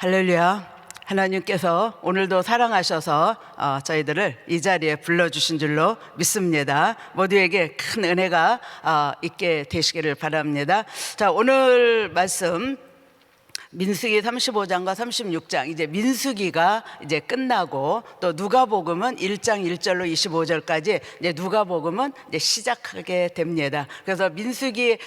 할렐루야. 하나님께서 오늘도 사랑하셔서 저희들을 이 자리에 불러주신 줄로 믿습니다. 모두에게 큰 은혜가 있게 되시기를 바랍니다. 자, 오늘 말씀 민수기 35장과 36장, 이제 민수기가 이제 끝나고 또 누가복음은 1장 1절로 25절까지 이제 누가복음은 이제 시작하게 됩니다. 그래서 민수기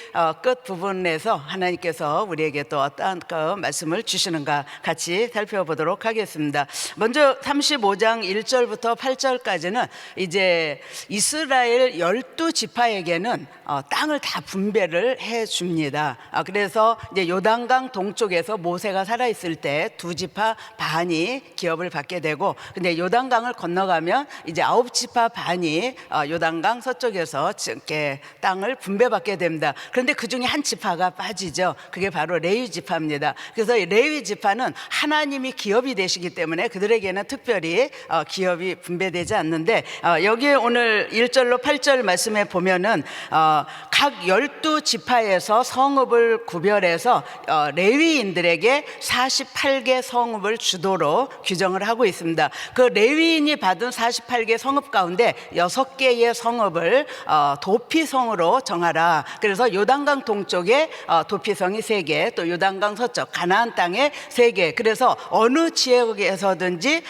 끝 부분에서 하나님께서 우리에게 또 어떠한 말씀을 주시는가 같이 살펴보도록 하겠습니다. 먼저 35장 1절부터 8절까지는 이제 이스라엘 12지파에게는 땅을 다 분배를 해 줍니다. 그래서 이제 요단강 동쪽에서 모세가 살아있을 때 2지파 반이 기업을 받게 되고, 근데 요단강을 건너가면 이제 9지파 반이 요단강 서쪽에서 이렇게 땅을 분배받게 됩니다. 그런데 그 중에 한 지파가 빠지죠. 그게 바로 레위 지파입니다. 그래서 이 레위 지파는 하나님이 기업이 되시기 때문에 그들에게는 특별히 기업이 분배되지 않는데, 여기에 오늘 1절로 8절 말씀에 보면은 각 12지파에서 성읍을 구별해서 레위인들에게 48개 성읍을 주도록 규정을 하고 있습니다. 그 레위인이 받은 48개 성읍 가운데 6개의 성읍을 도피성으로 정하라. 그래서 요단강 동쪽에 도피성이 3개, 또 요단강 서쪽 가나안 땅에 3개. 그래서 어느 지역에서든지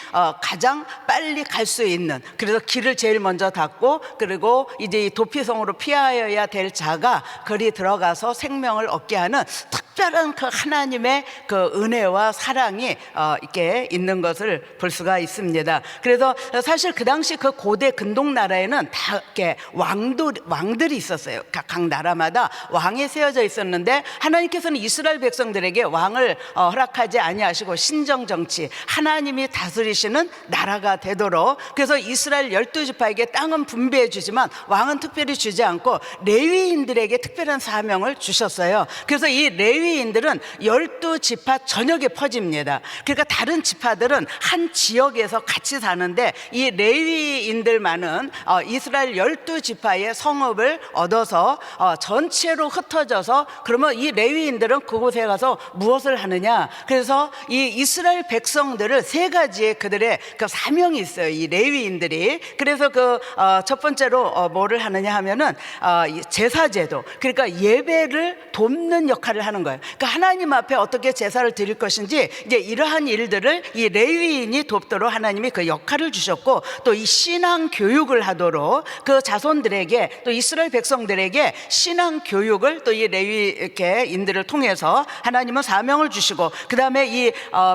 가장 빨리 갈 수 있는, 그래서 길을 제일 먼저 닫고, 그리고 이제 이 도피성으로 피하여야 될 자가 거리 들어가서 생명을 얻게 하는 특별한 그 하나님의 그 은혜와 사랑이 이렇게 있는 것을 볼 수가 있습니다. 그래서 사실 그 당시 그 고대 근동 나라에는 다 이렇게 왕들이 있었어요. 각 나라마다 왕이 세워져 있었는데, 하나님께서는 이스라엘 백성들에게 왕을 허락하지 아니하시고 신정 정치, 하나님이 다스리시는 나라가 되도록, 그래서 이스라엘 12지파에게 땅은 분배해 주지만 왕은 특별히 주지 않고 레위인들에게 특별한 사명을 주셨어요. 그래서 이 레위인들은 12지파 전역에 퍼집니다. 그러니까 다른 지파들은 한 지역에서 같이 사는데, 이 레위인들만은 이스라엘 12지파의 성읍을 얻어서 전체로 흩어져서, 그러면 이 레위인들은 그곳에 가서 무엇을 하느냐? 그래서 이 이스라엘 백성들을 3가지의 그들의 그 사명이 있어요, 이 레위인들이. 그래서 그 첫 번째로 뭐를 하느냐 하면은 제사제도, 그러니까 예배를 돕는 역할을 하는 거예요. 그러니까 하나님 앞에 어떻게 제사를 드릴 것인지, 이제 이러한 일들을 이 레위인이 돕도록 하나님이 그 역할을 주셨고, 또 이 신앙 교육을 하도록 그 자손들에게, 또 이스라엘 백성들에게 신앙 교육을 또 이 레위인들을 통해서 하나님은 사명을 주시고, 그 다음에 이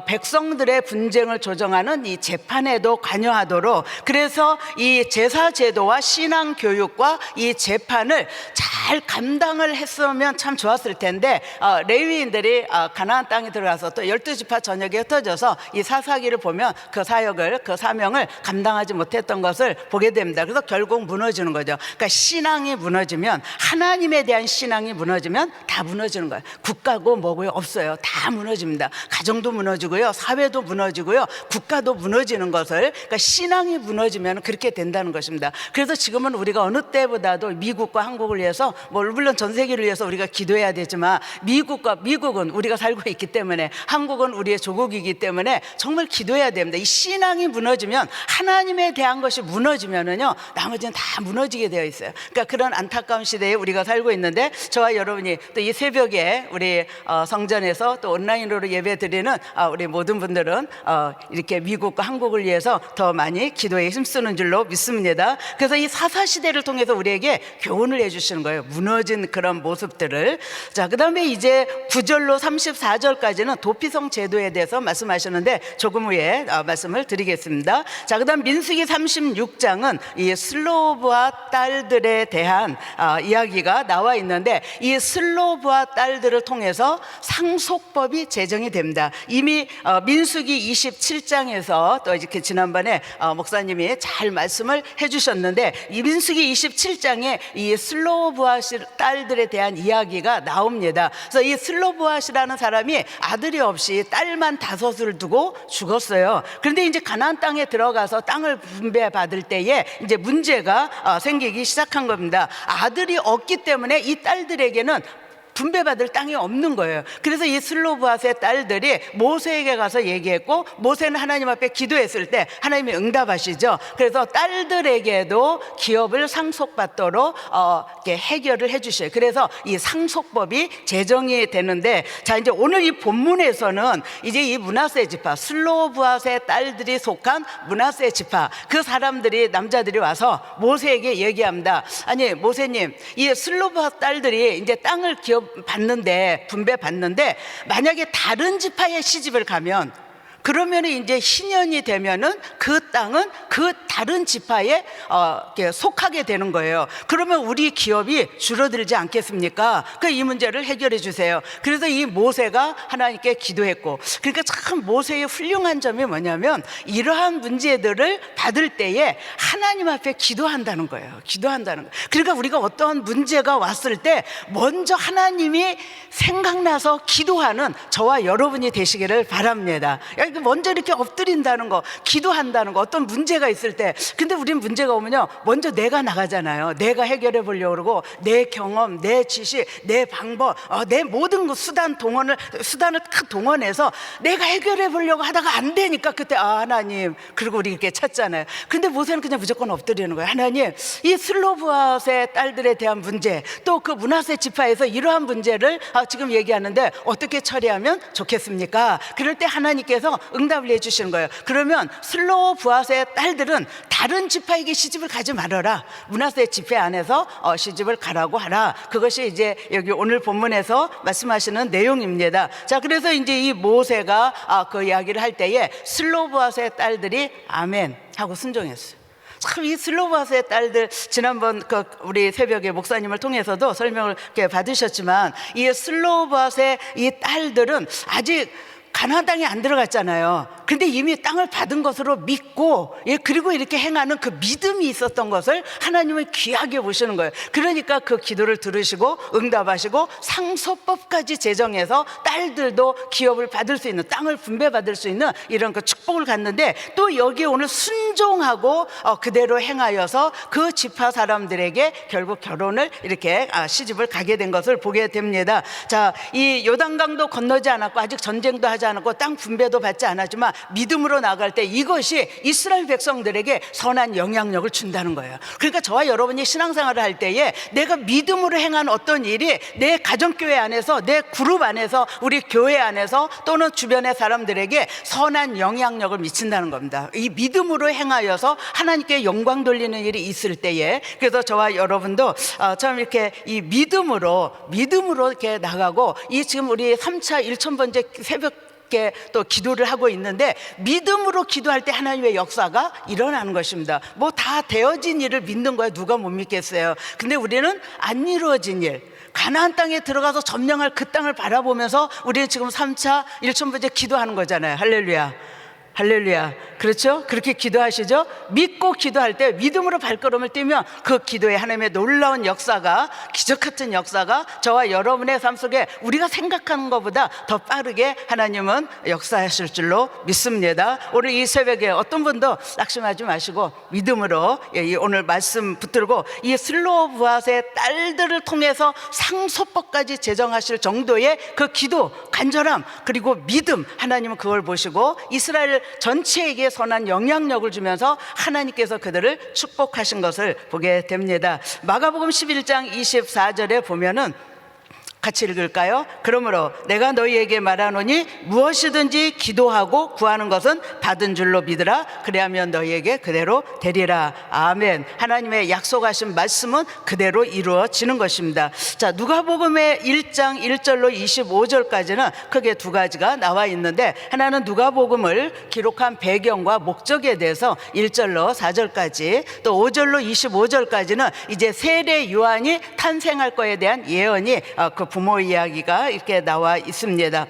백성들의 분쟁을 조정하는 이 재판에도 관여하도록, 그래서 이 제사 제도와 신앙 교육과 이 재판을 잘 감당을 했으면 참 좋았을 텐데, 레위인들이 가나안 땅에 들어가서 또 12지파 전역에 흩어져서 이 사사기를 보면 그 사역을, 그 사명을 감당하지 못했던 것을 보게 됩니다. 그래서 결국 무너지는 거죠. 그러니까 신앙이 무너지면, 하나님에 대한 신앙이 무너지면 다 무너지는 거예요. 국가고 뭐고요 없어요. 다 무너집니다. 가정도 무너지고요, 사회도 무너지고요, 국가도 무너지는 것을, 그러니까 신앙이 무너지면 그렇게 된다는 것입니다. 그래서 지금은 우리가 어느 때보다도 미국과 한국을 위해서, 물론 전 세계를 위해서 우리가 기도해야 되지만, 미국은 우리가 살고 있기 때문에, 한국은 우리의 조국이기 때문에 정말 기도해야 됩니다. 이 신앙이 무너지면, 하나님에 대한 것이 무너지면은요, 나머지는 다 무너지게 되어 있어요. 그러니까 그런 안타까운 시대에 우리가 살고 있는데, 저와 여러분이 또 이 새벽에 우리 성전에서 또 온라인으로 예배 드리는 우리 모든 분들은 이렇게 미국과 한국을 위해서 더 많이 기도에 힘쓰는 줄로 믿습니다. 그래서 이 사사시대를 통해서 우리에게 교훈을 해주시는 거예요, 무너진 그런 모습들을. 자, 그 다음에 이제 9절로 34절까지는 도피성 제도에 대해서 말씀하셨는데, 조금 후에 말씀을 드리겠습니다. 자, 그 다음 민수기 36장은 이 슬로브와 딸들에 대한 이야기가 나와 있는데, 이 슬로브와 딸들을 통해서 상속법이 제정이 됩니다. 이미 민수기 27장에서 또 이렇게 지난번에 목사님이 잘 말씀을 해주셨는데, 이 민수기 27장에 이 슬로브앗 딸들에 대한 이야기가 나옵니다. 그래서 이 슬로브앗이라는 사람이 아들이 없이 딸만 5을 두고 죽었어요. 그런데 이제 가나안 땅에 들어가서 땅을 분배받을 때에 이제 문제가 생기기 시작한 겁니다. 아들이 없기 때문에 이 딸들에게는 분배받을 땅이 없는 거예요. 그래서 이 슬로브앗의 딸들이 모세에게 가서 얘기했고, 모세는 하나님 앞에 기도했을 때 하나님이 응답하시죠. 그래서 딸들에게도 기업을 상속받도록 이렇게 해결을 해주셔요. 그래서 이 상속법이 제정이 되는데, 자, 이제 오늘 이 본문에서는 이제 이 므낫세 지파, 슬로브앗의 딸들이 속한 므낫세 지파, 그 사람들이, 남자들이 와서 모세에게 얘기합니다. 아니, 모세님, 이 슬로브앗 딸들이 이제 땅을 기업 받는데, 분배 받는데, 만약에 다른 지파에 시집을 가면, 그러면 이제 신년이 되면은 그 땅은 그 다른 지파에 속하게 되는 거예요. 그러면 우리 기업이 줄어들지 않겠습니까? 이 문제를 해결해 주세요. 그래서 이 모세가 하나님께 기도했고, 그러니까 참 모세의 훌륭한 점이 뭐냐면, 이러한 문제들을 받을 때에 하나님 앞에 기도한다는 거예요. 기도한다는 거예요. 그러니까 우리가 어떠한 문제가 왔을 때 먼저 하나님이 생각나서 기도하는 저와 여러분이 되시기를 바랍니다. 먼저 이렇게 엎드린다는 거, 기도한다는 거, 어떤 문제가 있을 때. 근데 우린 문제가 오면요, 먼저 내가 나가잖아요. 내가 해결해 보려고 그러고, 내 경험, 내 지식, 내 방법, 내 모든 수단을 탁 동원해서 내가 해결해 보려고 하다가 안 되니까 그때 하나님, 그리고 우리 이렇게 찾잖아요. 근데 모세는 그냥 무조건 엎드리는 거예요. 하나님, 이 슬로브앗의 딸들에 대한 문제, 또 그 므낫세 지파에서 이러한 문제를 지금 얘기하는데 어떻게 처리하면 좋겠습니까? 그럴 때 하나님께서 응답을 해주시는 거예요. 그러면 슬로브앗의 딸들은 다른 지파에게 시집을 가지 말아라. 므낫세 지파 안에서 시집을 가라고 하라. 그것이 이제 여기 오늘 본문에서 말씀하시는 내용입니다. 자, 그래서 이제 이 모세가 그 이야기를 할 때에 슬로브앗의 딸들이 아멘 하고 순종했어요. 참, 이 슬로브앗의 딸들, 지난번 우리 새벽에 목사님을 통해서도 설명을 이렇게 받으셨지만, 이 슬로브앗의 이 딸들은 아직 가나안 땅에 안 들어갔잖아요. 근데 이미 땅을 받은 것으로 믿고, 그리고 이렇게 행하는 그 믿음이 있었던 것을 하나님은 귀하게 보시는 거예요. 그러니까 그 기도를 들으시고 응답하시고 상속법까지 제정해서 딸들도 기업을 받을 수 있는, 땅을 분배받을 수 있는 이런 그 축복을 갖는데, 또 여기 오늘 순종하고 그대로 행하여서 그 지파 사람들에게 결국 결혼을 이렇게 시집을 가게 된 것을 보게 됩니다. 자, 이 요단강도 건너지 않았고 아직 전쟁도 하지 않았고 땅 분배도 받지 않았지만 믿음으로 나갈 때 이것이 이스라엘 백성들에게 선한 영향력을 준다는 거예요. 그러니까 저와 여러분이 신앙생활을 할 때에 내가 믿음으로 행한 어떤 일이 내 가정교회 안에서, 내 그룹 안에서, 우리 교회 안에서, 또는 주변의 사람들에게 선한 영향력을 미친다는 겁니다. 이 믿음으로 행하여서 하나님께 영광 돌리는 일이 있을 때에, 그래서 저와 여러분도 참 이렇게 이 믿음으로 이렇게 나가고, 이 지금 우리 3차 1000번째 새벽 또 기도를 하고 있는데, 믿음으로 기도할 때 하나님의 역사가 일어나는 것입니다. 뭐 다 되어진 일을 믿는 거야. 누가 못 믿겠어요. 근데 우리는 안 이루어진 일, 가나안 땅에 들어가서 점령할 그 땅을 바라보면서 우리는 지금 3차 1000번째 기도하는 거잖아요. 할렐루야, 할렐루야. 그렇죠? 그렇게 기도하시죠? 믿고 기도할 때 믿음으로 발걸음을 떼면 그 기도에 하나님의 놀라운 역사가, 기적 같은 역사가 저와 여러분의 삶 속에 우리가 생각하는 것보다 더 빠르게 하나님은 역사하실 줄로 믿습니다. 오늘 이 새벽에 어떤 분도 낙심하지 마시고 믿음으로 이 오늘 말씀 붙들고, 이 슬로브앗의 딸들을 통해서 상속법까지 제정하실 정도의 그 기도, 간절함, 그리고 믿음, 하나님은 그걸 보시고 이스라엘 전체에게 선한 영향력을 주면서 하나님께서 그들을 축복하신 것을 보게 됩니다. 마가복음 11장 24절에 보면은 같이 읽을까요? 그러므로 내가 너희에게 말하노니 무엇이든지 기도하고 구하는 것은 받은 줄로 믿으라. 그리하면 너희에게 그대로 되리라. 아멘. 하나님의 약속하신 말씀은 그대로 이루어지는 것입니다. 자, 누가복음의 1장 1절로 25절까지는 크게 두 가지가 나와 있는데, 하나는 누가복음을 기록한 배경과 목적에 대해서 1절로 4절까지, 또 5절로 25절까지는 이제 세례 요한이 탄생할 거에 대한 예언이 그 부모 이야기가 이렇게 나와 있습니다.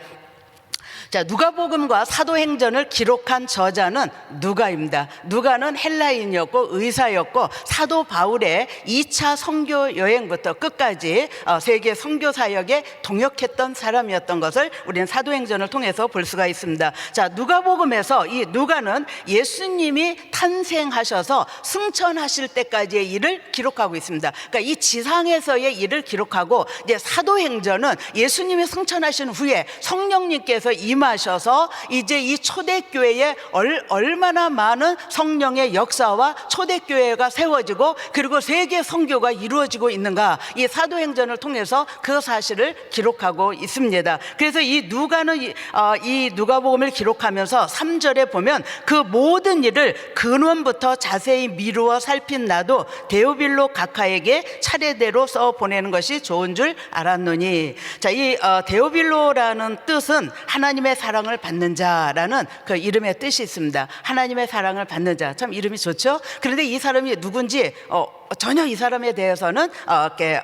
자, 누가복음과 사도행전을 기록한 저자는 누가입니다. 누가는 헬라인이었고 의사였고 사도 바울의 2차 선교 여행부터 끝까지 세계 선교 사역에 동역했던 사람이었던 것을 우리는 사도행전을 통해서 볼 수가 있습니다. 자, 누가복음에서 이 누가는 예수님이 탄생하셔서 승천하실 때까지의 일을 기록하고 있습니다. 그러니까 이 지상에서의 일을 기록하고, 이제 사도행전은 예수님이 승천하신 후에 성령님께서 임하셔서 이제 이 초대교회에 얼마나 많은 성령의 역사와 초대교회가 세워지고 그리고 세계 선교가 이루어지고 있는가, 이 사도행전을 통해서 그 사실을 기록하고 있습니다. 그래서 이 누가는 이 누가복음을 기록하면서 3절에 보면 그 모든 일을 근원부터 자세히 미루어 살핀 나도 데오빌로 각하에게 차례대로 써 보내는 것이 좋은 줄 알았노니. 자, 이 데오빌로라는 뜻은 하나님의 사랑을 받는 자라는 그 이름의 뜻이 있습니다. 하나님의 사랑을 받는 자, 참 이름이 좋죠. 그런데 이 사람이 누군지 전혀 이 사람에 대해서는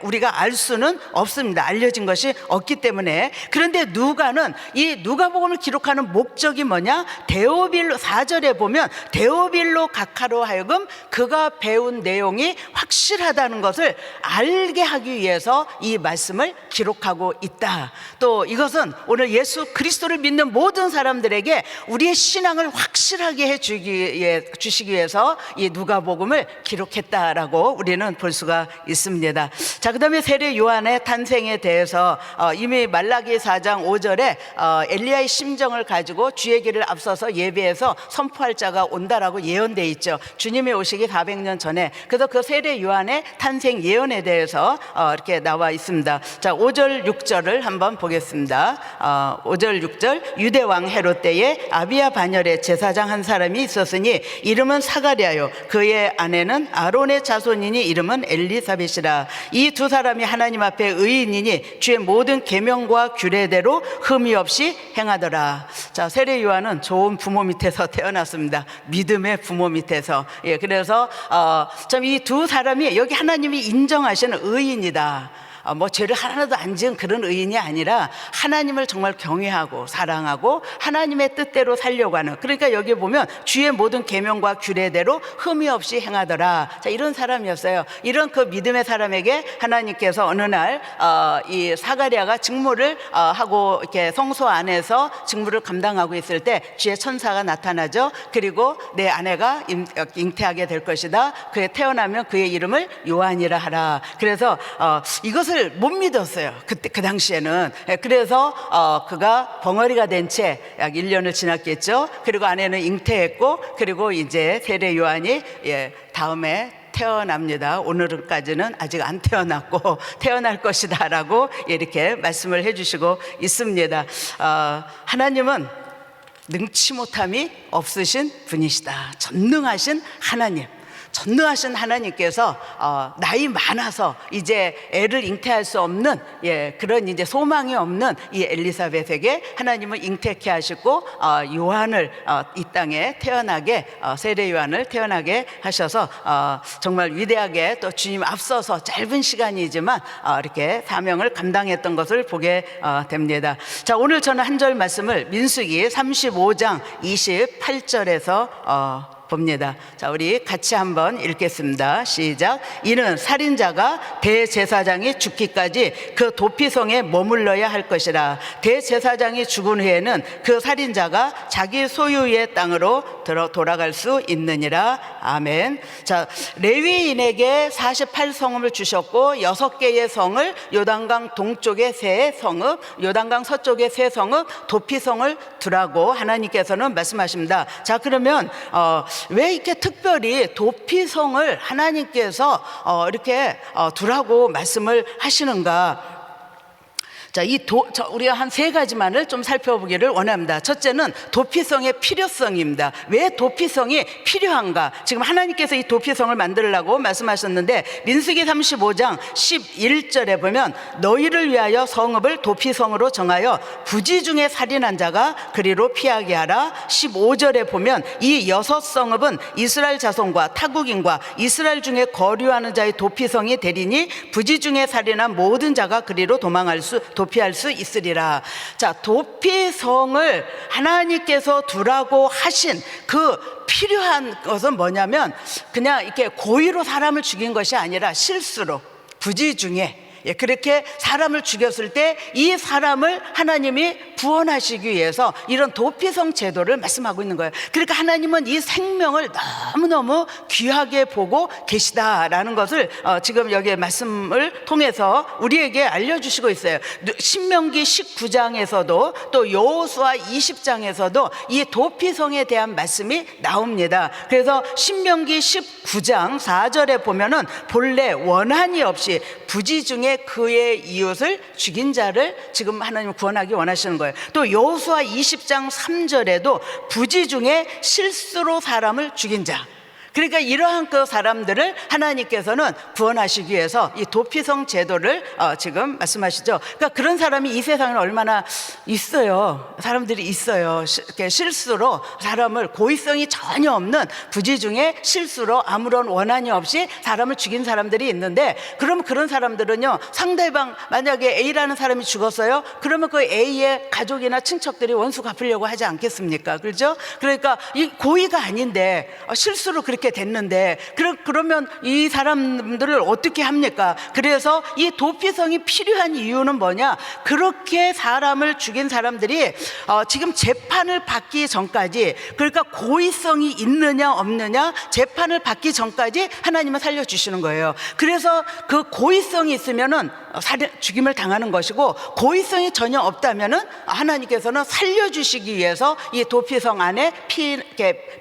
우리가 알 수는 없습니다. 알려진 것이 없기 때문에. 그런데 누가는 이 누가복음을 기록하는 목적이 뭐냐? 데오빌로, 4절에 보면 데오빌로 각하로 하여금 그가 배운 내용이 확실하다는 것을 알게 하기 위해서 이 말씀을 기록하고 있다. 또 이것은 오늘 예수 그리스도를 믿는 모든 사람들에게 우리의 신앙을 확실하게 해주시기 위해서 이 누가복음을 기록했다라고 우리는 볼 수가 있습니다. 자, 그 다음에 세례 요한의 탄생에 대해서 이미 말라기 4장 5절에 엘리야의 심정을 가지고 주의 길을 앞서서 예배해서 선포할 자가 온다라고 예언되어 있죠. 주님이 오시기 400년 전에. 그래서 그 세례 요한의 탄생 예언에 대해서 이렇게 나와 있습니다. 자, 5절 6절을 한번 보겠습니다. 5절 6절, 유대왕 헤롯 때에 아비야 반열에 제사장 한 사람이 있었으니 이름은 사가랴요 그의 아내는 아론의 자손이니 이름은 엘리사벳이라. 이 두 사람이 하나님 앞에 의인이니 주의 모든 계명과 규례대로 흠이 없이 행하더라. 자, 세례 요한은 좋은 부모 밑에서 태어났습니다. 믿음의 부모 밑에서. 예, 그래서 참 이 두 사람이 여기 하나님이 인정하시는 의인이다. 뭐 죄를 하나도 안 지은 그런 의인이 아니라 하나님을 정말 경외하고 사랑하고 하나님의 뜻대로 살려고 하는, 그러니까 여기 보면 주의 모든 계명과 규례대로 흠이 없이 행하더라. 자, 이런 사람이었어요. 이런 그 믿음의 사람에게 하나님께서 어느 날 이 사가랴가 직무를 하고 이렇게 성소 안에서 직무를 감당하고 있을 때 주의 천사가 나타나죠. 그리고 내 아내가 잉태하게 될 것이다. 그에 태어나면 그의 이름을 요한이라 하라. 그래서 이것을 못 믿었어요. 그때 그 당시에는. 그래서 그가 벙어리가 된 채 약 1년을 지났겠죠. 그리고 아내는 잉태했고, 그리고 이제 세례 요한이 다음에 태어납니다. 오늘까지는 아직 안 태어났고 태어날 것이다 라고 이렇게 말씀을 해주시고 있습니다. 하나님은 능치 못함이 없으신 분이시다. 전능하신 하나님. 전능하신 하나님께서 나이 많아서 이제 애를 잉태할 수 없는 그런 이제 소망이 없는 이 엘리사벳에게 하나님은 잉태케 하시고 요한을 이 땅에 태어나게, 세례 요한을 태어나게 하셔서 정말 위대하게 또 주님 앞서서 짧은 시간이지만 이렇게 사명을 감당했던 것을 보게 됩니다. 자, 오늘 저는 한 절 말씀을 민수기 35장 28절에서 봅니다. 자, 우리 같이 한번 읽겠습니다. 시작. 이는 살인자가 대제사장이 죽기까지 그 도피성에 머물러야 할 것이라. 대제사장이 죽은 후에는 그 살인자가 자기 소유의 땅으로 돌아갈 수 있느니라. 아멘. 자, 레위인에게 48성읍을 주셨고 6개의 성을 요단강 동쪽에 세 성읍, 요단강 서쪽에 세 성읍, 도피성을 두라고 하나님께서는 말씀하십니다. 자, 그러면 왜 이렇게 특별히 도피성을 하나님께서 이렇게 두라고 말씀을 하시는가? 자, 우리가 한 3가지만을 좀 살펴보기를 원합니다. 첫째는 도피성의 필요성입니다. 왜 도피성이 필요한가? 지금 하나님께서 이 도피성을 만들려고 말씀하셨는데 민수기 35장 11절에 보면 너희를 위하여 성읍을 도피성으로 정하여 부지 중에 살인한 자가 그리로 피하게 하라. 15절에 보면 이 6성읍은 이스라엘 자손과 타국인과 이스라엘 중에 거류하는 자의 도피성이 되리니 부지 중에 살인한 모든 자가 그리로 도피할 수 있으리라. 자, 도피성을 하나님께서 두라고 하신 그 필요한 것은 뭐냐면 그냥 이렇게 고의로 사람을 죽인 것이 아니라 실수로, 부지 중에 그렇게 사람을 죽였을 때 이 사람을 하나님이 구원하시기 위해서 이런 도피성 제도를 말씀하고 있는 거예요. 그러니까 하나님은 이 생명을 너무너무 귀하게 보고 계시다라는 것을 지금 여기에 말씀을 통해서 우리에게 알려주시고 있어요. 신명기 19장에서도 또 여호수아 20장에서도 이 도피성에 대한 말씀이 나옵니다. 그래서 신명기 19장 4절에 보면은 본래 원한이 없이 부지 중에 그의 이웃을 죽인 자를 지금 하나님 구원하기 원하시는 거예요. 또 여호수아 20장 3절에도 부지 중에 실수로 사람을 죽인 자, 그러니까 이러한 그 사람들을 하나님께서는 구원하시기 위해서 이 도피성 제도를 지금 말씀하시죠. 그러니까 그런 사람이 이 세상에 얼마나 있어요. 사람들이 있어요. 이렇게 실수로 사람을, 고의성이 전혀 없는 부지 중에 실수로 아무런 원한이 없이 사람을 죽인 사람들이 있는데, 그럼 그런 사람들은요, 상대방 만약에 A라는 사람이 죽었어요. 그러면 그 A의 가족이나 친척들이 원수 갚으려고 하지 않겠습니까? 그렇죠? 그러니까 이 고의가 아닌데 실수로 그렇게 됐는데 그러면 이 사람들을 어떻게 합니까? 그래서 이 도피성이 필요한 이유는 뭐냐? 그렇게 사람을 죽인 사람들이 지금 재판을 받기 전까지, 그러니까 고의성이 있느냐 없느냐 재판을 받기 전까지 하나님은 살려주시는 거예요. 그래서 그 고의성이 있으면은 죽임을 당하는 것이고, 고의성이 전혀 없다면은 하나님께서는 살려주시기 위해서 이 도피성 안에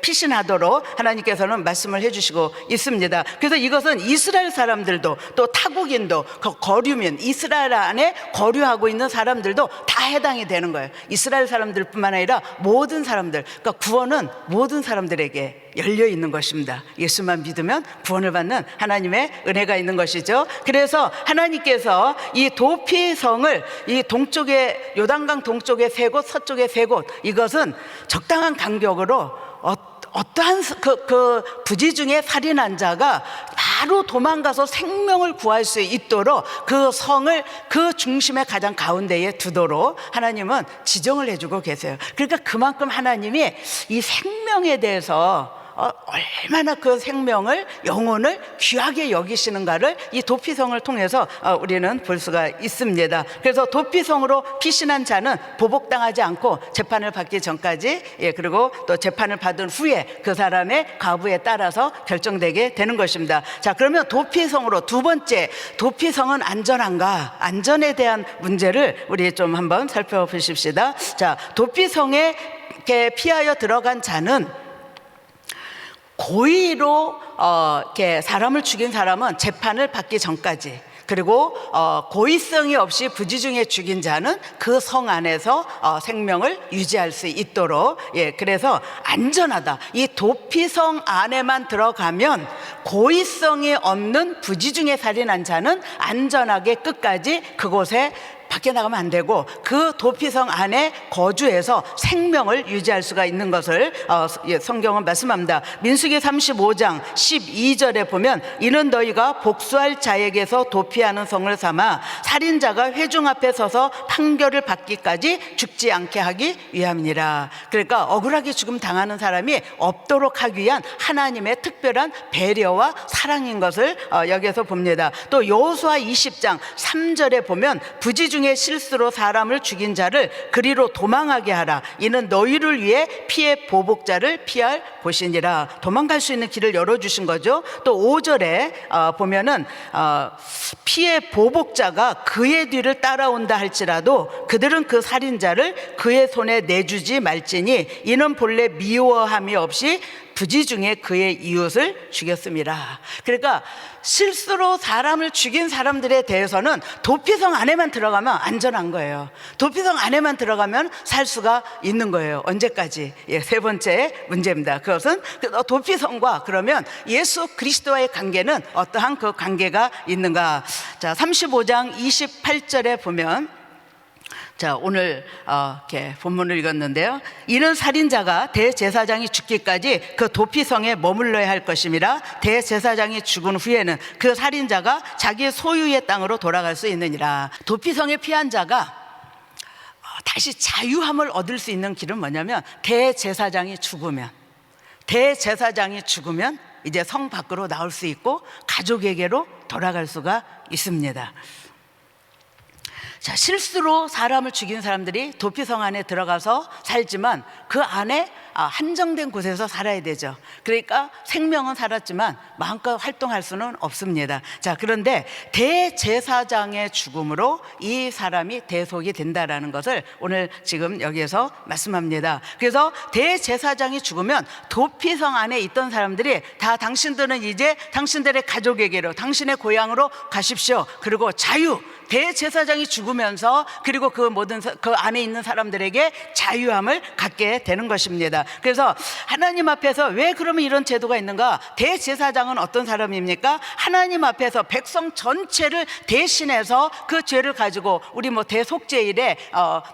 피신하도록 하나님께서는 말씀을 해주시고 있습니다. 그래서 이것은 이스라엘 사람들도 또 타국인도 거류민, 이스라엘 안에 거류하고 있는 사람들도 다 해당이 되는 거예요. 이스라엘 사람들뿐만 아니라 모든 사람들, 그러니까 구원은 모든 사람들에게 열려 있는 것입니다. 예수만 믿으면 구원을 받는 하나님의 은혜가 있는 것이죠. 그래서 하나님께서 이 도피성을 이 동쪽에, 요단강 동쪽에 세 곳, 서쪽에 세 곳, 이것은 적당한 간격으로 어떠한 그 부지 중에 살인한 자가 바로 도망가서 생명을 구할 수 있도록 그 성을 그 중심의 가장 가운데에 두도록 하나님은 지정을 해주고 계세요. 그러니까 그만큼 하나님이 이 생명에 대해서 얼마나 그 생명을, 영혼을 귀하게 여기시는가를 이 도피성을 통해서 우리는 볼 수가 있습니다. 그래서 도피성으로 피신한 자는 보복당하지 않고 재판을 받기 전까지, 그리고 또 재판을 받은 후에 그 사람의 과부에 따라서 결정되게 되는 것입니다. 자, 그러면 도피성으로 두 번째, 도피성은 안전한가? 안전에 대한 문제를 우리 좀 한번 살펴보십시다. 자, 도피성에 피하여 들어간 자는 고의로 이렇게 사람을 죽인 사람은 재판을 받기 전까지, 그리고 고의성이 없이 부지 중에 죽인 자는 그 성 안에서 생명을 유지할 수 있도록, 그래서 안전하다. 이 도피성 안에만 들어가면 고의성이 없는 부지 중에 살인한 자는 안전하게 끝까지 그곳에 밖에 나가면 안 되고 그 도피성 안에 거주해서 생명을 유지할 수가 있는 것을 성경은 말씀합니다. 민수기 35장 12절에 보면, 이는 너희가 복수할 자에게서 도피하는 성을 삼아 살인자가 회중 앞에 서서 판결을 받기까지 죽지 않게 하기 위함이니라. 그러니까 억울하게 죽음 당하는 사람이 없도록 하기 위한 하나님의 특별한 배려와 사랑인 것을 여기에서 봅니다. 또 여호수아 20장 3절에 보면, 부지 중에 실수로 사람을 죽인 자를 그리로 도망하게 하라. 이는 너희를 위해 피해 보복자를 피할 곳이니라. 도망갈 수 있는 길을 열어주신 거죠. 또 5절에 보면은 피해 보복자가 그의 뒤를 따라온다 할지라도 그들은 그 살인자를 그의 손에 내주지 말지니 이는 본래 미워함이 없이 부지 중에 그의 이웃을 죽였습니다. 그러니까 실수로 사람을 죽인 사람들에 대해서는 도피성 안에만 들어가면 안전한 거예요. 도피성 안에만 들어가면 살 수가 있는 거예요. 언제까지? 세 번째 문제입니다. 그것은 도피성과 그러면 예수 그리스도와의 관계는 어떠한 그 관계가 있는가? 자, 35장 28절에 보면, 자, 오늘 이렇게 본문을 읽었는데요. 이는 살인자가 대제사장이 죽기까지 그 도피성에 머물러야 할 것임이라. 대제사장이 죽은 후에는 그 살인자가 자기 소유의 땅으로 돌아갈 수 있느니라. 도피성에 피한 자가 다시 자유함을 얻을 수 있는 길은 뭐냐면, 대제사장이 죽으면 이제 성 밖으로 나올 수 있고 가족에게로 돌아갈 수가 있습니다. 자, 실수로 사람을 죽인 사람들이 도피성 안에 들어가서 살지만 그 안에 한정된 곳에서 살아야 되죠. 그러니까 생명은 살았지만 마음껏 활동할 수는 없습니다. 자, 그런데 대제사장의 죽음으로 이 사람이 대속이 된다라는 것을 오늘 지금 여기에서 말씀합니다. 그래서 대제사장이 죽으면 도피성 안에 있던 사람들이 다 당신들은 이제 당신들의 가족에게로, 당신의 고향으로 가십시오. 그리고 자유, 대제사장이 죽으면서 그리고 그 모든 그 안에 있는 사람들에게 자유함을 갖게 되는 것입니다. 그래서 하나님 앞에서 왜 그러면 이런 제도가 있는가? 대제사장은 어떤 사람입니까? 하나님 앞에서 백성 전체를 대신해서 그 죄를 가지고 우리 대속죄일에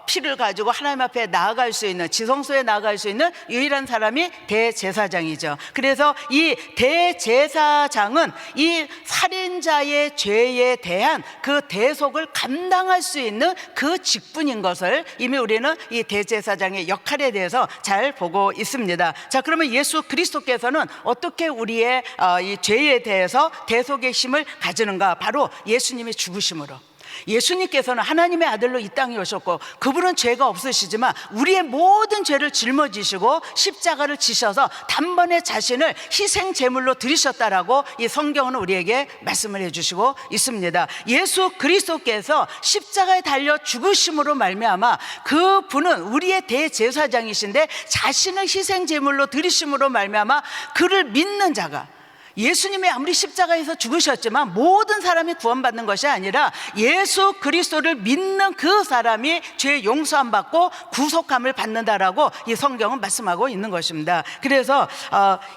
피를 가지고 하나님 앞에 나아갈 수 있는, 지성소에 나아갈 수 있는 유일한 사람이 대제사장이죠. 그래서 이 대제사장은 이 살인자의 죄에 대한 그 대속을 감당할 수 있는 그 직분인 것을 이미 우리는 이 대제사장의 역할에 대해서 잘 보고 있습니다. 자, 그러면 예수 그리스도께서는 어떻게 우리의 이 죄에 대해서 대속의 힘을 가지는가? 바로 예수님이 죽으심으로. 예수님께서는 하나님의 아들로 이 땅에 오셨고 그분은 죄가 없으시지만 우리의 모든 죄를 짊어지시고 십자가를 지셔서 단번에 자신을 희생 제물로 드리셨다라고 이 성경은 우리에게 말씀을 해주시고 있습니다. 예수 그리스도께서 십자가에 달려 죽으심으로 말미암아 그분은 우리의 대제사장이신데 자신을 희생 제물로 드리심으로 말미암아 그를 믿는 자가, 예수님이 아무리 십자가에서 죽으셨지만 모든 사람이 구원받는 것이 아니라 예수 그리스도를 믿는 그 사람이 죄 용서함 받고 구속함을 받는다라고 이 성경은 말씀하고 있는 것입니다. 그래서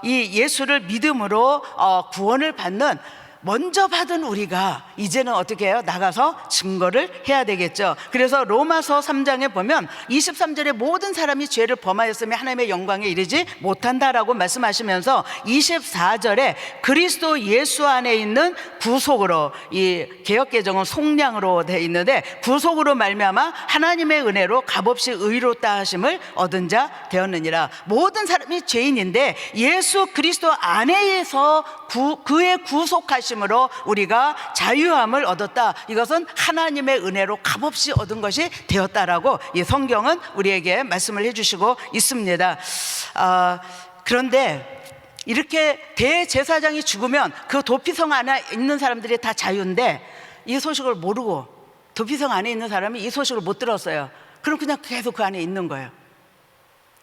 이 예수를 믿음으로 구원을 받는, 먼저 받은 우리가 이제는 어떻게 해요? 나가서 증거를 해야 되겠죠. 그래서 로마서 3장에 보면 23절에 모든 사람이 죄를 범하였으며 하나님의 영광에 이르지 못한다라고 말씀하시면서 24절에 그리스도 예수 안에 있는 구속으로, 이 개역개정은 속량으로 되어 있는데 구속으로 말미암아 하나님의 은혜로 값없이 의롭다 하심을 얻은 자 되었느니라. 모든 사람이 죄인인데 예수 그리스도 안에서 그의 구속하심으로 우리가 자유함을 얻었다. 이것은 하나님의 은혜로 값없이 얻은 것이 되었다라고 이 성경은 우리에게 말씀을 해주시고 있습니다. 그런데 이렇게 대제사장이 죽으면 그 도피성 안에 있는 사람들이 다 자유인데 이 소식을 모르고 도피성 안에 있는 사람이 이 소식을 못 들었어요. 그럼 그냥 계속 그 안에 있는 거예요.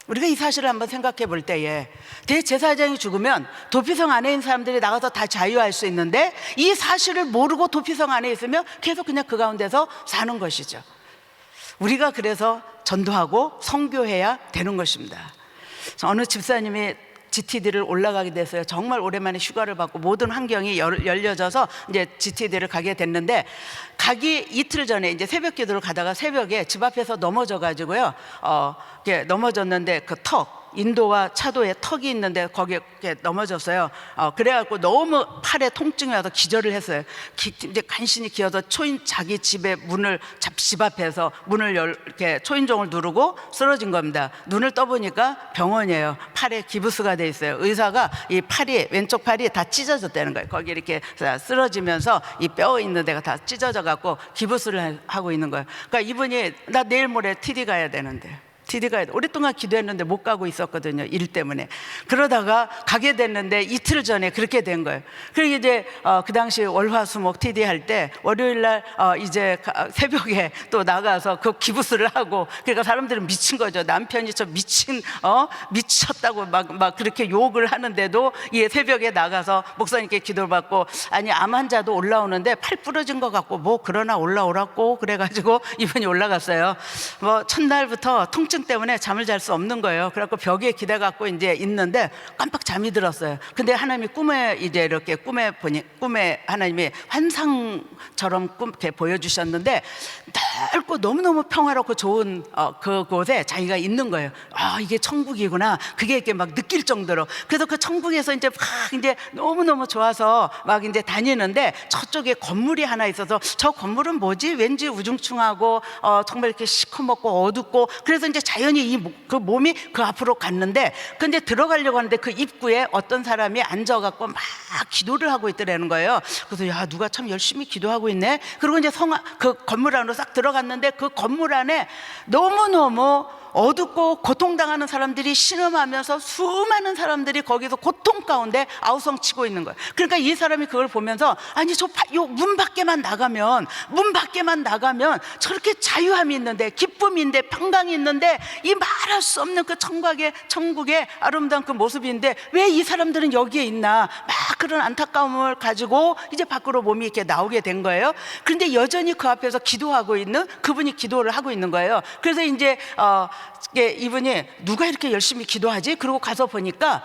우리가 이 사실을 한번 생각해 볼 때에 대제사장이 죽으면 도피성 안에 있는 사람들이 나가서 다 자유할 수 있는데 이 사실을 모르고 도피성 안에 있으면 계속 그냥 그 가운데서 사는 것이죠. 우리가 그래서 전도하고 선교해야 되는 것입니다. 어느 집사님이 GTD를 올라가게 됐어요. 정말 오랜만에 휴가를 받고 모든 환경이 열려져서 이제 GTD를 가게 됐는데, 가기 이틀 전에 이제 새벽 기도를 가다가 새벽에 집 앞에서 넘어져 가지고요. 넘어졌는데 그 인도와 차도에 턱이 있는데 거기에 넘어졌어요. 그래갖고 너무 팔에 통증이 와서 기절을 했어요. 이제 간신히 기어서 자기 집의 문을 집 앞에서 문을 이렇게 초인종을 누르고 쓰러진 겁니다. 눈을 떠보니까 병원이에요. 팔에 기부스가 돼 있어요. 의사가 이 왼쪽 팔이 다 찢어졌다는 거예요. 거기 이렇게 쓰러지면서 이 뼈 있는 데가 다 찢어져 갖고 기부스를 하고 있는 거예요. 그러니까 이분이 나 내일 모레 TD 가야 되는데, TD가 오랫동안 기도했는데 못 가고 있었거든요. 일 때문에. 그러다가 가게 됐는데 이틀 전에 그렇게 된 거예요. 그리고 이제 그 당시 월화수목 TD 할 때 월요일 날 이제 새벽에 또 나가서 그 기부스를 하고, 그러니까 사람들은 미친 거죠. 남편이 미쳤다고 막 그렇게 욕을 하는데도 이 새벽에 나가서 목사님께 기도를 받고, 아니 암 환자도 올라오는데 팔 부러진 것 같고 그러나 올라오라고 그래가지고 이분이 올라갔어요. 첫날부터 통증 통증 때문에 잠을 잘 수 없는 거예요. 그래갖고 벽에 기대갖고 이제 있는데 깜빡 잠이 들었어요. 근데 하나님이 꿈에 이제 이렇게 꿈에 하나님이 환상처럼 이렇게 보여주셨는데 넓고 너무너무 평화롭고 좋은 그곳에 자기가 있는 거예요. 아, 이게 천국이구나. 그게 이렇게 막 느낄 정도로. 그래서 그 천국에서 이제 막 이제 너무너무 좋아서 막 이제 다니는데 저쪽에 건물이 하나 있어서 저 건물은 뭐지? 왠지 우중충하고 정말 이렇게 시커멓고 어둡고, 그래서 이제 자연히 그 몸이 그 앞으로 갔는데, 근데 들어가려고 하는데 그 입구에 어떤 사람이 앉아갖고 막 기도를 하고 있더라는 거예요. 그래서 야, 누가 참 열심히 기도하고 있네. 그리고 이제 그 건물 안으로 싹 들어갔는데 그 건물 안에 너무너무 어둡고 고통당하는 사람들이 신음하면서 수많은 사람들이 거기서 고통 가운데 아우성치고 있는 거예요. 그러니까 이 사람이 그걸 보면서, 아니 저 문 밖에만 나가면 저렇게 자유함이 있는데, 기쁨인데, 평강이 있는데, 이 말할 수 없는 그 천국의 아름다운 그 모습인데 왜 이 사람들은 여기에 있나, 막 그런 안타까움을 가지고 이제 밖으로 몸이 이렇게 나오게 된 거예요. 그런데 여전히 그 앞에서 기도하고 있는 그분이 기도를 하고 있는 거예요. 그래서 이제 이분이 누가 이렇게 열심히 기도하지? 그러고 가서 보니까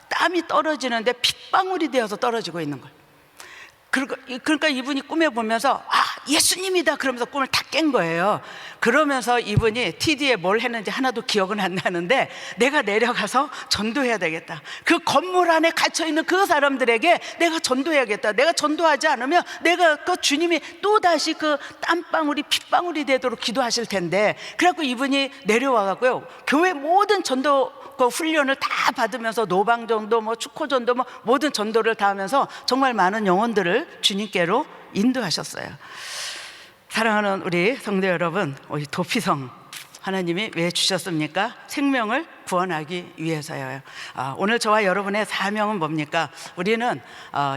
땀이 떨어지는데 핏방울이 되어서 떨어지고 있는 거예요. 그러니까 이분이 꿈에 보면서 아, 예수님이다 그러면서 꿈을 다 깬 거예요. 그러면서 이분이 TD에 뭘 했는지 하나도 기억은 안 나는데, 내가 내려가서 전도해야 되겠다. 그 건물 안에 갇혀있는 그 사람들에게 내가 전도해야겠다. 내가 전도하지 않으면 내가 그 주님이 또다시 그 땀방울이 핏방울이 되도록 기도하실 텐데, 그래갖고 이분이 내려와갖고요, 교회 모든 전도 그 훈련을 다 받으면서 노방전도 뭐 축호전도 뭐 모든 전도를 다 하면서 정말 많은 영혼들을 주님께로 인도하셨어요. 사랑하는 우리 성도 여러분, 우리 도피성 하나님이 왜 주셨습니까? 생명을 구원하기 위해서요. 오늘 저와 여러분의 사명은 뭡니까? 우리는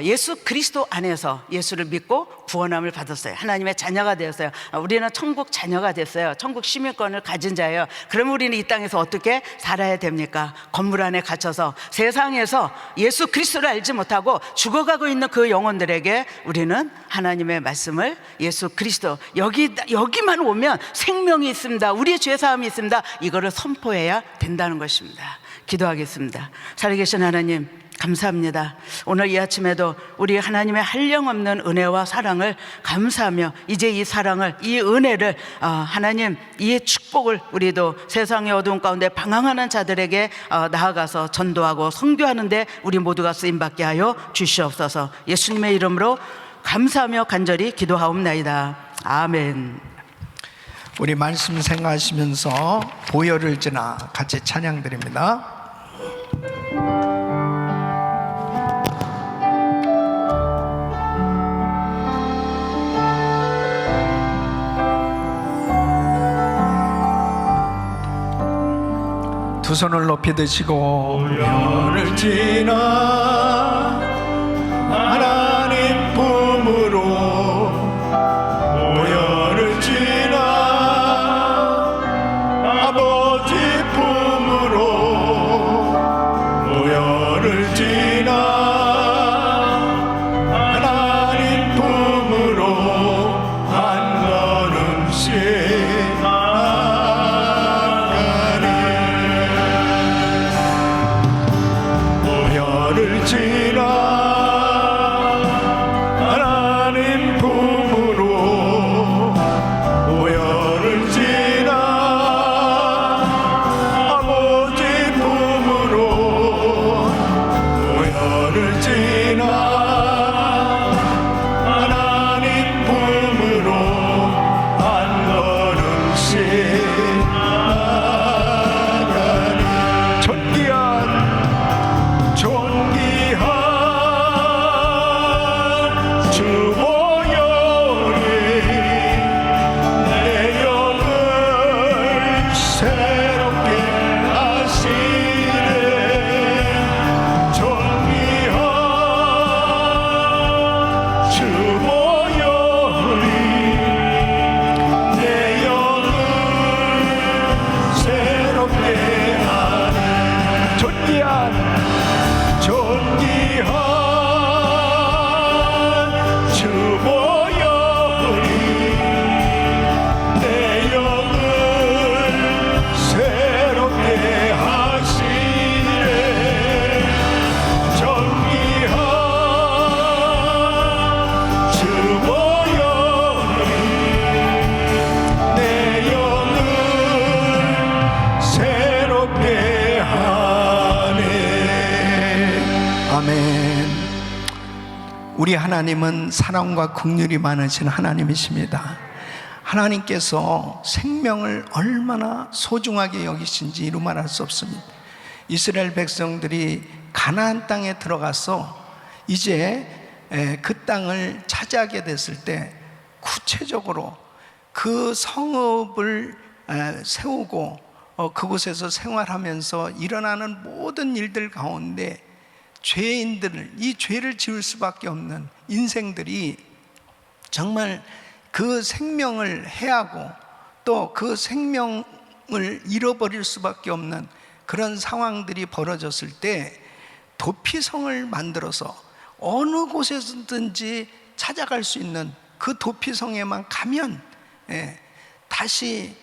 예수 그리스도 안에서 예수를 믿고 구원함을 받았어요. 하나님의 자녀가 되었어요. 우리는 천국 자녀가 됐어요. 천국 시민권을 가진 자예요. 그럼 우리는 이 땅에서 어떻게 살아야 됩니까? 건물 안에 갇혀서 세상에서 예수 그리스도를 알지 못하고 죽어가고 있는 그 영혼들에게 우리는 하나님의 말씀을, 예수 그리스도 여기만 오면 생명이 있습니다, 우리의 죄사함이 있습니다, 이거를 선포해야 된다는 것입니다. 기도하겠습니다. 살아계신 하나님, 감사합니다. 오늘 이 아침에도 우리 하나님의 한량없는 은혜와 사랑을 감사하며, 이제 이 사랑을, 이 은혜를 하나님, 이 축복을 우리도 세상의 어두운 가운데 방황하는 자들에게 나아가서 전도하고 선교하는데 우리 모두가 쓰임받게 하여 주시옵소서. 예수님의 이름으로 감사하며 간절히 기도하옵나이다. 아멘. 우리 말씀 생각하시면서 보혈을 지나 같이 찬양 드립니다. 두 손을 높이 드시고, 보혈을 지나 하나님 품으로, 보혈을 지나 아버지 품으로, 보혈을 지나 하나님 품으로 한 걸음씩 나가리. 보혈을 지나 하나님 품으로, 보혈을 지나 아버지 품으로, 보혈을 지나 하나님 품으로 한 걸음씩 나가리. 존귀한 주 보혈이 내 영을 새롭게 하시네. 존귀한 주 보혈이 내 영을 새롭게 하네. 우리 하나님은 사랑과 긍휼이 많으신 하나님이십니다. 하나님께서 생명을 얼마나 소중하게 여기신지 이루 말할 수 없습니다. 이스라엘 백성들이 가나안 땅에 들어가서 이제 그 땅을 차지하게 됐을 때 구체적으로 그 성읍을 세우고 그곳에서 생활하면서 일어나는 모든 일들 가운데 죄인들을, 이 죄를 지을 수밖에 없는 인생들이 정말 그 생명을 해하고 또 그 생명을 잃어버릴 수밖에 없는 그런 상황들이 벌어졌을 때 도피성을 만들어서 어느 곳에서든지 찾아갈 수 있는 그 도피성에만 가면 다시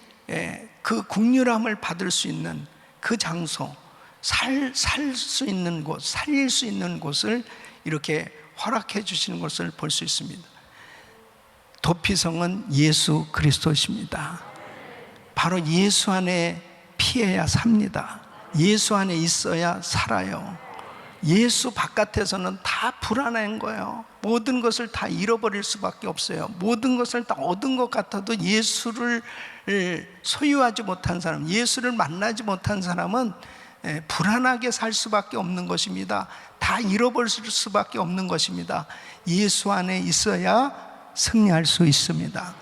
그 국률함을 받을 수 있는 그 장소, 살 수 있는 곳, 살릴 수 있는 곳을 이렇게 허락해 주시는 것을 볼 수 있습니다. 도피성은 예수 그리스도십니다. 바로 예수 안에 피해야 삽니다. 예수 안에 있어야 살아요. 예수 바깥에서는 다 불안한 거예요. 모든 것을 다 잃어버릴 수밖에 없어요. 모든 것을 다 얻은 것 같아도 예수를 소유하지 못한 사람, 예수를 만나지 못한 사람은 불안하게 살 수밖에 없는 것입니다. 다 잃어버릴 수밖에 없는 것입니다. 예수 안에 있어야 승리할 수 있습니다.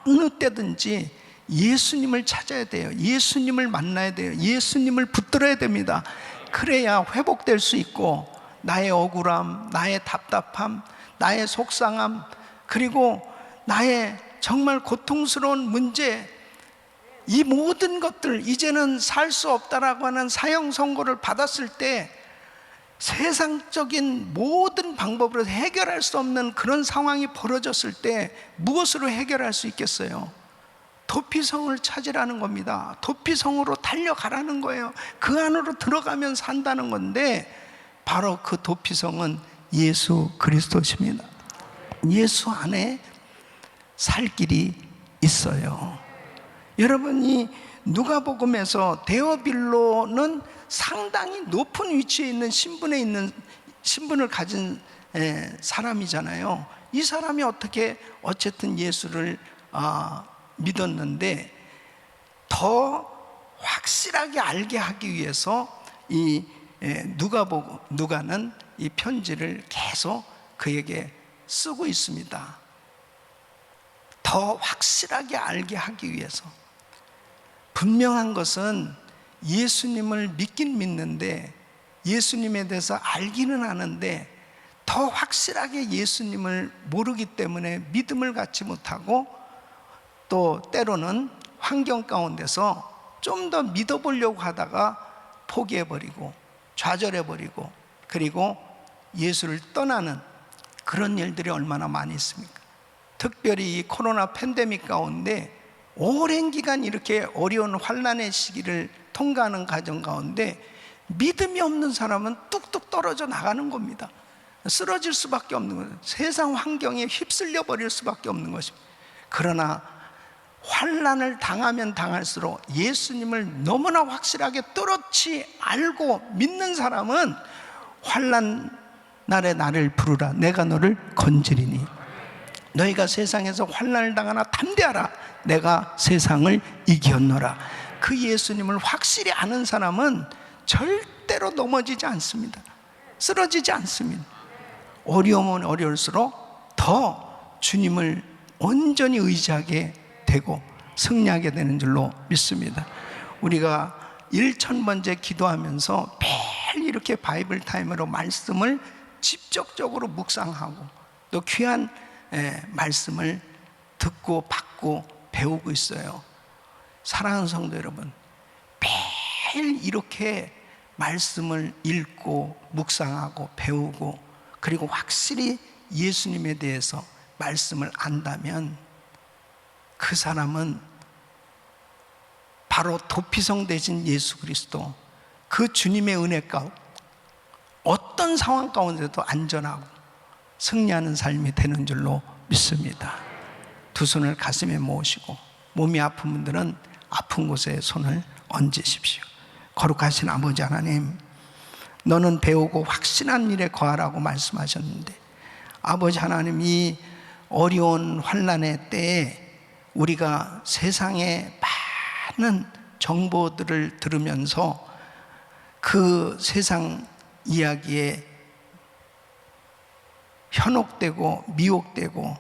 어느 때든지 예수님을 찾아야 돼요. 예수님을 만나야 돼요. 예수님을 붙들어야 됩니다. 그래야 회복될 수 있고 나의 억울함, 나의 답답함, 나의 속상함, 그리고 나의 정말 고통스러운 문제, 이 모든 것들 이제는 살 수 없다라고 하는 사형 선고를 받았을 때 세상적인 모든 방법으로 해결할 수 없는 그런 상황이 벌어졌을 때 무엇으로 해결할 수 있겠어요? 도피성을 찾으라는 겁니다. 도피성으로 달려가라는 거예요. 그 안으로 들어가면 산다는 건데 바로 그 도피성은 예수 그리스도십니다. 예수 안에 살 길이 있어요. 여러분이 누가복음에서 데오빌로는 상당히 높은 위치에 있는 신분을 가진 사람이잖아요. 이 사람이 어쨌든 예수를 믿었는데 더 확실하게 알게 하기 위해서 이 누가는 이 편지를 계속 그에게 쓰고 있습니다. 더 확실하게 알게 하기 위해서. 분명한 것은 예수님을 믿긴 믿는데 예수님에 대해서 알기는 아는데 더 확실하게 예수님을 모르기 때문에 믿음을 갖지 못하고 또 때로는 환경 가운데서 좀 더 믿어보려고 하다가 포기해버리고 좌절해버리고 그리고 예수를 떠나는 그런 일들이 얼마나 많이 있습니까? 특별히 이 코로나 팬데믹 가운데 오랜 기간 이렇게 어려운 환난의 시기를 통과하는 과정 가운데 믿음이 없는 사람은 뚝뚝 떨어져 나가는 겁니다. 쓰러질 수밖에 없는 거예요. 세상 환경에 휩쓸려 버릴 수밖에 없는 것입니다. 그러나 환난을 당하면 당할수록 예수님을 너무나 확실하게 뚜렷이 알고 믿는 사람은 환난 날에 나를 부르라 내가 너를 건지리니 너희가 세상에서 환난을 당하나 담대하라 내가 세상을 이겼노라. 그 예수님을 확실히 아는 사람은 절대로 넘어지지 않습니다. 쓰러지지 않습니다. 어려우면 어려울수록 더 주님을 온전히 의지하게 되고 승리하게 되는 줄로 믿습니다. 우리가 1000번째 기도하면서 매일 이렇게 바이블 타임으로 말씀을 직접적으로 묵상하고 또 귀한 말씀을 듣고 받고 배우고 있어요. 사랑하는 성도 여러분, 매일 이렇게 말씀을 읽고 묵상하고 배우고 그리고 확실히 예수님에 대해서 말씀을 안다면 그 사람은 바로 도피성 되신 예수 그리스도 그 주님의 은혜 가운데 어떤 상황 가운데도 안전하고 승리하는 삶이 되는 줄로 믿습니다. 두 손을 가슴에 모으시고 몸이 아픈 분들은 아픈 곳에 손을 얹으십시오. 거룩하신 아버지 하나님, 너는 배우고 확신한 일에 거하라고 말씀하셨는데 아버지 하나님, 이 어려운 환난의 때에 우리가 세상의 많은 정보들을 들으면서 그 세상 이야기에 현혹되고 미혹되고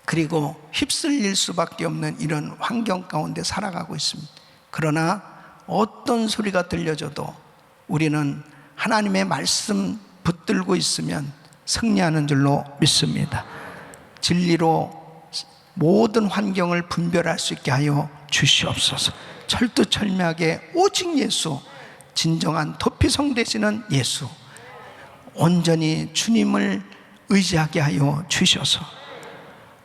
그리고 휩쓸릴 수밖에 없는 이런 환경 가운데 살아가고 있습니다. 그러나 어떤 소리가 들려줘도 우리는 하나님의 말씀 붙들고 있으면 승리하는 줄로 믿습니다. 진리로 모든 환경을 분별할 수 있게 하여 주시옵소서. 철두철미하게 오직 예수, 진정한 도피성 되시는 예수, 온전히 주님을 의지하게 하여 주셔서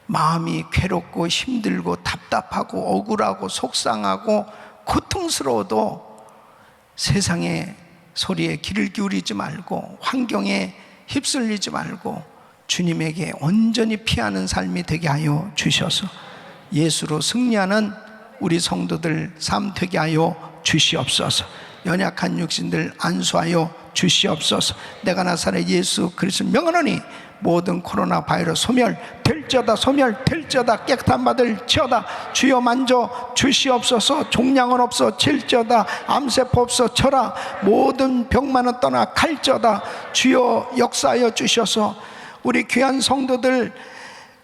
마음이 괴롭고 힘들고 답답하고 억울하고 속상하고 고통스러워도 세상의 소리에 귀를 기울이지 말고 환경에 휩쓸리지 말고 주님에게 온전히 피하는 삶이 되게 하여 주셔서 예수로 승리하는 우리 성도들 삶 되게 하여 주시옵소서. 연약한 육신들 안수하여 주시옵소서. 내가 나사렛 예수 그리스도 명하노니 모든 코로나 바이러스 소멸될지어다, 소멸될지어다, 깨끗한 받을지어다. 주여 만져 주시옵소서. 종양은 없어질지어다, 암세포 없어져라. 모든 병만은 떠나 갈지어다. 주여 역사하여 주셔서 우리 귀한 성도들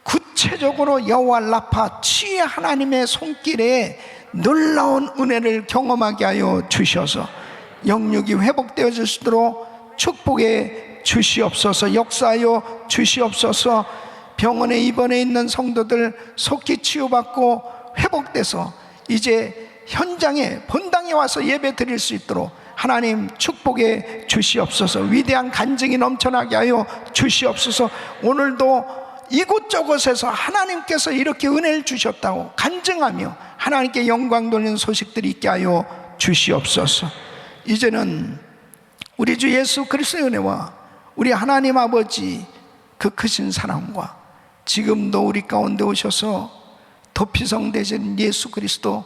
구체적으로 여호와 라파 치유 하나님의 손길에 놀라운 은혜를 경험하게 하여 주셔서 영육이 회복되어질 수 있도록 축복해 주시옵소서. 역사하여 주시옵소서. 병원에 입원해 있는 성도들 속히 치유받고 회복돼서 이제 현장에 본당에 와서 예배 드릴 수 있도록 하나님 축복해 주시옵소서. 위대한 간증이 넘쳐나게 하여 주시옵소서. 오늘도 이곳저곳에서 하나님께서 이렇게 은혜를 주셨다고 간증하며 하나님께 영광 돌리는 소식들이 있게 하여 주시옵소서. 이제는 우리 주 예수 그리스도의 은혜와 우리 하나님 아버지 그 크신 사랑과 지금도 우리 가운데 오셔서 도피성 되신 예수 그리스도,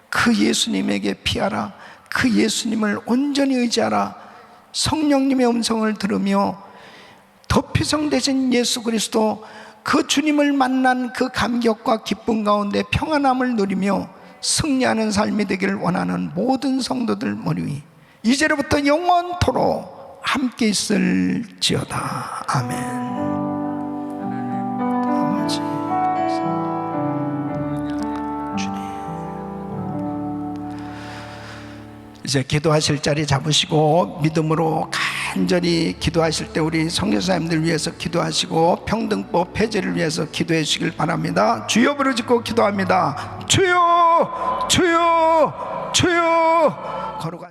그 예수님에게 피하라, 그 예수님을 온전히 의지하라, 성령님의 음성을 들으며 도피성 되신 예수 그리스도, 그 주님을 만난 그 감격과 기쁨 가운데 평안함을 누리며 승리하는 삶이 되기를 원하는 모든 성도들 머리 위 이제로부터 영원토록 함께 있을지어다. 아멘. 아버지 주님, 이제 기도하실 자리 잡으시고 믿음으로 간절히 기도하실 때 우리 선교사님들 위해서 기도하시고 평등법 폐지를 위해서 기도해 주시길 바랍니다. 주여 부르짖고 기도합니다. 주여, 주여, 주여. 걸어가시고